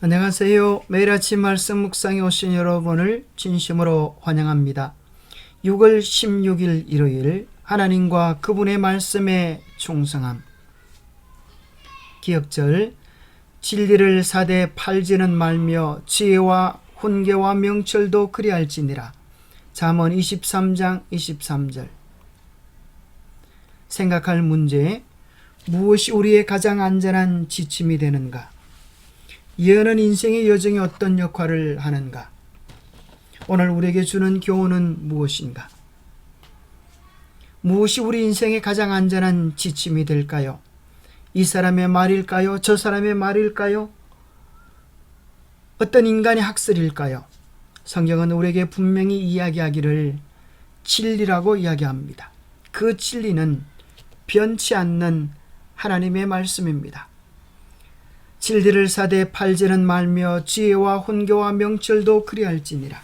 안녕하세요. 매일 아침 말씀 묵상에 오신 여러분을 진심으로 환영합니다. 6월 16일 일요일, 하나님과 그분의 말씀에 충성함. 기억절, 진리를 사대 팔지는 말며 지혜와 훈계와 명철도 그리할지니라. 잠언 23장 23절. 생각할 문제, 무엇이 우리의 가장 안전한 지침이 되는가? 예언은 인생의 여정에 어떤 역할을 하는가? 오늘 우리에게 주는 교훈은 무엇인가? 무엇이 우리 인생의 가장 안전한 지침이 될까요? 이 사람의 말일까요? 저 사람의 말일까요? 어떤 인간의 학설일까요? 성경은 우리에게 분명히 이야기하기를 진리라고 이야기합니다. 그 진리는 변치 않는 하나님의 말씀입니다. 진리를 사대 팔지는 말며 지혜와 훈계와 명철도 그리할지니라.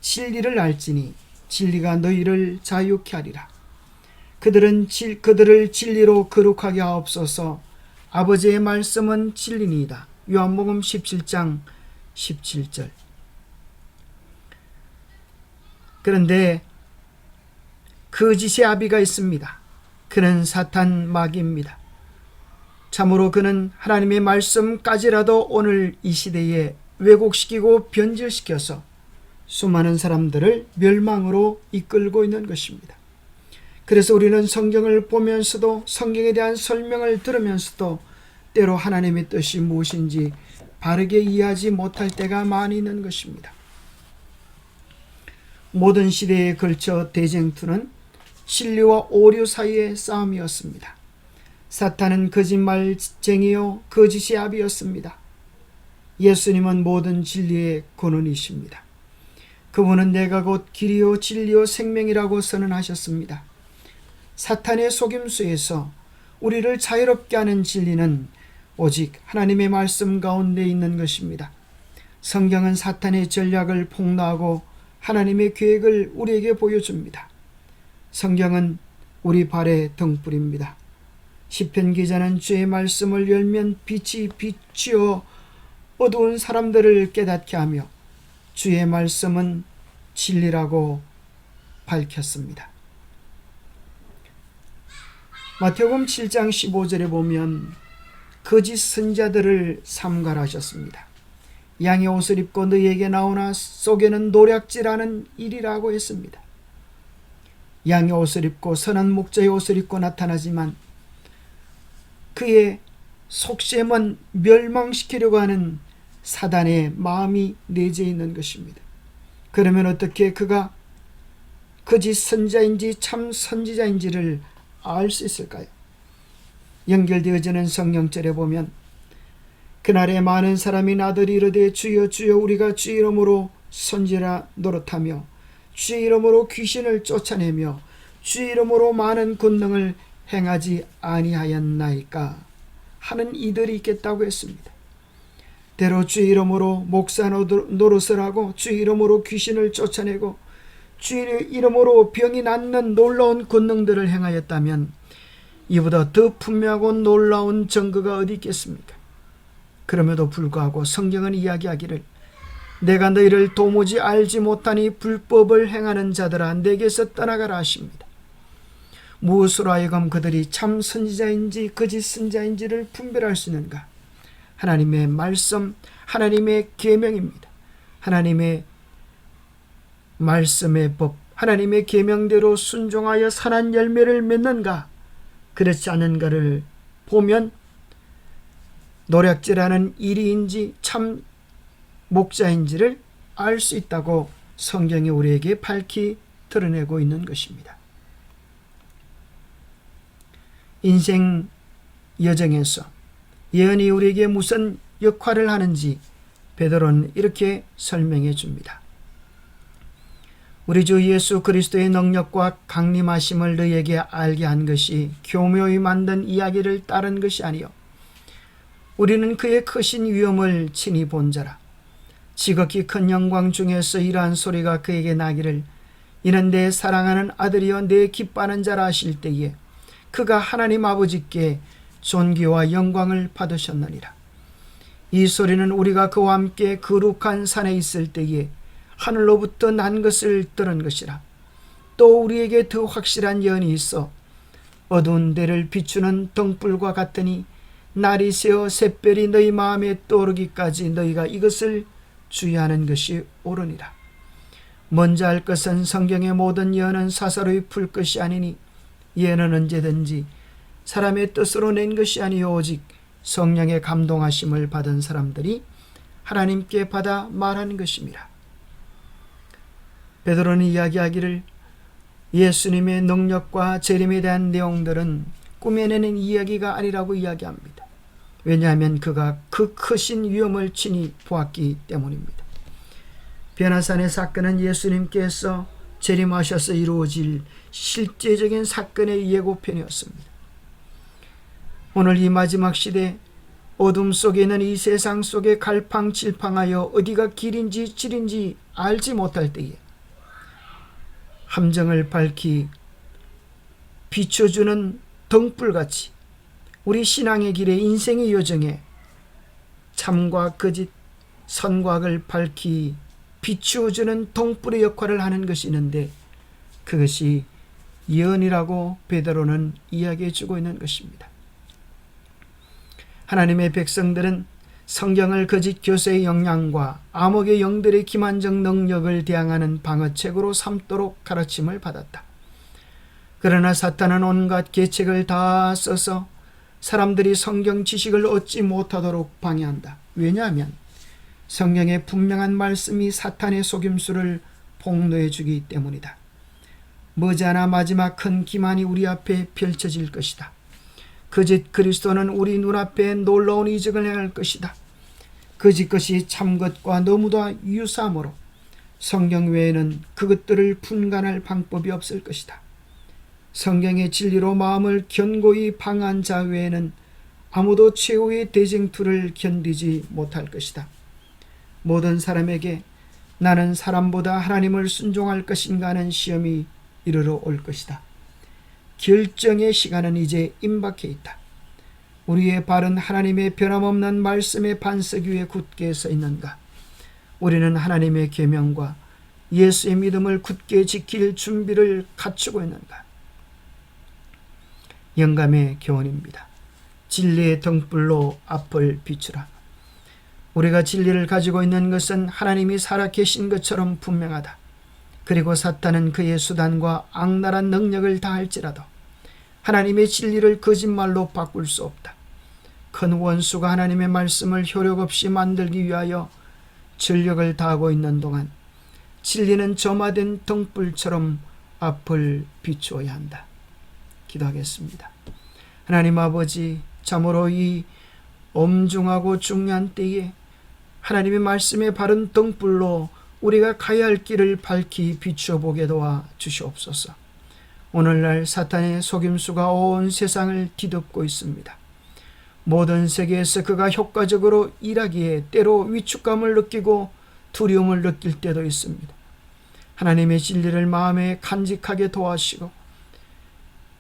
진리를 알지니 진리가 너희를 자유케 하리라. 그들을 진리로 거룩하게 하옵소서. 아버지의 말씀은 진리니이다. 요한복음 17장 17절. 그런데 거짓의 아비가 있습니다. 그는 사탄 마귀입니다. 참으로 그는 하나님의 말씀까지라도 오늘 이 시대에 왜곡시키고 변질시켜서 수많은 사람들을 멸망으로 이끌고 있는 것입니다. 그래서 우리는 성경을 보면서도, 성경에 대한 설명을 들으면서도 때로 하나님의 뜻이 무엇인지 바르게 이해하지 못할 때가 많이 있는 것입니다. 모든 시대에 걸쳐 대쟁투는 진리와 오류 사이의 싸움이었습니다. 사탄은 거짓말쟁이요 거짓의 아비였습니다. 예수님은 모든 진리의 근원이십니다. 그분은 내가 곧 길이요 진리요 생명이라고 선언하셨습니다. 사탄의 속임수에서 우리를 자유롭게 하는 진리는 오직 하나님의 말씀 가운데 있는 것입니다. 성경은 사탄의 전략을 폭로하고 하나님의 계획을 우리에게 보여줍니다. 성경은 우리 발의 등불입니다. 시편 기자는 주의 말씀을 열면 빛이 비추어 어두운 사람들을 깨닫게 하며 주의 말씀은 진리라고 밝혔습니다. 마태복음 7장 15절에 보면 거짓 선자들을 삼가하셨습니다. 양의 옷을 입고 너희에게 나오나 속에는 노략질하는 일이라고 했습니다. 양의 옷을 입고 선한 목자의 옷을 입고 나타나지만 그의 속셈은 멸망시키려고 하는 사단의 마음이 내재해 있는 것입니다. 그러면 어떻게 그가 거짓 선자인지 참 선지자인지를 알 수 있을까요? 연결되어지는 성경절에 보면 그날에 많은 사람이 나더러 이르되 주여 주여 우리가 주의 이름으로 선지라 노릇하며 주의 이름으로 귀신을 쫓아내며 주의 이름으로 많은 권능을 행하지 아니하였나이까 하는 이들이 있겠다고 했습니다. 때로 주의 이름으로 목사 노릇을 하고 주의 이름으로 귀신을 쫓아내고 주의 이름으로 병이 낫는 놀라운 권능들을 행하였다면 이보다 더 분명하고 놀라운 증거가 어디 있겠습니까? 그럼에도 불구하고 성경은 이야기하기를 내가 너희를 도무지 알지 못하니 불법을 행하는 자들아 내게서 떠나가라 하십니다. 무엇으로 하여금 그들이 참 선지자인지 거짓 선지자인지를 분별할 수 있는가? 하나님의 말씀, 하나님의 계명입니다. 하나님의 말씀의 법, 하나님의 계명대로 순종하여 선한 열매를 맺는가? 그렇지 않은가를 보면 노략질하는 일이인지 참 목자인지를 알 수 있다고 성경이 우리에게 밝히 드러내고 있는 것입니다. 인생 여정에서 예언이 우리에게 무슨 역할을 하는지 베드로는 이렇게 설명해 줍니다. 우리 주 예수 그리스도의 능력과 강림하심을 너희에게 알게 한 것이 교묘히 만든 이야기를 따른 것이 아니요 우리는 그의 크신 위엄을 친히 본 자라. 지극히 큰 영광 중에서 이러한 소리가 그에게 나기를 이는 내 사랑하는 아들이여 내 기뻐하는 자라 하실 때에 그가 하나님 아버지께 존귀와 영광을 받으셨느니라. 이 소리는 우리가 그와 함께 거룩한 산에 있을 때에 하늘로부터 난 것을 들은 것이라. 또 우리에게 더 확실한 예언이 있어 어두운 데를 비추는 등불과 같으니 날이 새어 샛별이 너희 마음에 떠오르기까지 너희가 이것을 주의하는 것이 옳으니라. 먼저 할 것은 성경의 모든 예언은 사사로이 풀 것이 아니니 예언은 언제든지 사람의 뜻으로 낸 것이 아니요 오직 성령의 감동하심을 받은 사람들이 하나님께 받아 말하는 것입니다. 베드로는 이야기하기를 예수님의 능력과 재림에 대한 내용들은 꾸며내는 이야기가 아니라고 이야기합니다. 왜냐하면 그가 그 크신 위험을 친히 보았기 때문입니다. 변화산의 사건은 예수님께서 재림하셔서 이루어질 실제적인 사건의 예고편이었습니다. 오늘 이 마지막 시대 어둠 속에 있는 이 세상 속에 갈팡질팡하여 어디가 길인지 질인지 알지 못할 때에 함정을 밝히 비춰주는 등불같이 우리 신앙의 길에 인생의 여정에 참과 거짓, 선과 악을 밝히 비추어주는 등불의 역할을 하는 것이 있는데 그것이 예언이라고 베드로는 이야기해 주고 있는 것입니다. 하나님의 백성들은 성경을 거짓 교세의 영향과 암흑의 영들의 기만적 능력을 대항하는 방어책으로 삼도록 가르침을 받았다. 그러나 사탄은 온갖 계책을 다 써서 사람들이 성경 지식을 얻지 못하도록 방해한다. 왜냐하면 성경의 분명한 말씀이 사탄의 속임수를 폭로해 주기 때문이다. 머지않아 마지막 큰 기만이 우리 앞에 펼쳐질 것이다. 거짓 그리스도는 우리 눈앞에 놀라운 이적을 행할 것이다. 거짓 것이 참것과 너무도 유사하므로 성경 외에는 그것들을 분간할 방법이 없을 것이다. 성경의 진리로 마음을 견고히 방한 자 외에는 아무도 최후의 대쟁투를 견디지 못할 것이다. 모든 사람에게 나는 사람보다 하나님을 순종할 것인가 하는 시험이 이르러 올 것이다. 결정의 시간은 이제 임박해 있다. 우리의 발은 하나님의 변함없는 말씀의 반석 위에 굳게 서 있는가? 우리는 하나님의 계명과 예수의 믿음을 굳게 지킬 준비를 갖추고 있는가? 영감의 교훈입니다. 진리의 등불로 앞을 비추라. 우리가 진리를 가지고 있는 것은 하나님이 살아계신 것처럼 분명하다. 그리고 사탄은 그의 수단과 악랄한 능력을 다할지라도 하나님의 진리를 거짓말로 바꿀 수 없다. 큰 원수가 하나님의 말씀을 효력 없이 만들기 위하여 전력을 다하고 있는 동안 진리는 점화된 등불처럼 앞을 비추어야 한다. 기도하겠습니다. 하나님 아버지, 참으로 이 엄중하고 중요한 때에 하나님의 말씀에 바른 등불로 우리가 가야 할 길을 밝히 비추어 보게 도와 주시옵소서. 오늘날 사탄의 속임수가 온 세상을 뒤덮고 있습니다. 모든 세계에서 그가 효과적으로 일하기에 때로 위축감을 느끼고 두려움을 느낄 때도 있습니다. 하나님의 진리를 마음에 간직하게 도와주시고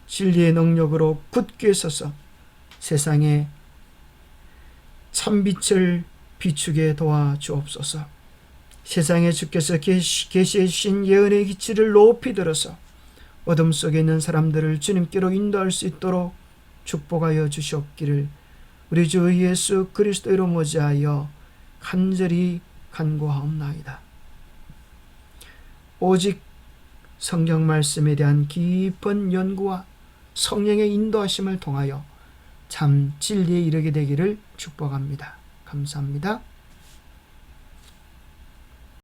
진리의 능력으로 굳게 서서 세상에 참빛을 비추게 도와주옵소서. 세상에 주께서 계시해 주신 예언의 기치를 높이 들어서 어둠 속에 있는 사람들을 주님께로 인도할 수 있도록 축복하여 주시옵기를 우리 주 예수 그리스도로 모자하여 간절히 간구하옵나이다. 오직 성경 말씀에 대한 깊은 연구와 성령의 인도하심을 통하여 참 진리에 이르게 되기를 축복합니다. 감사합니다.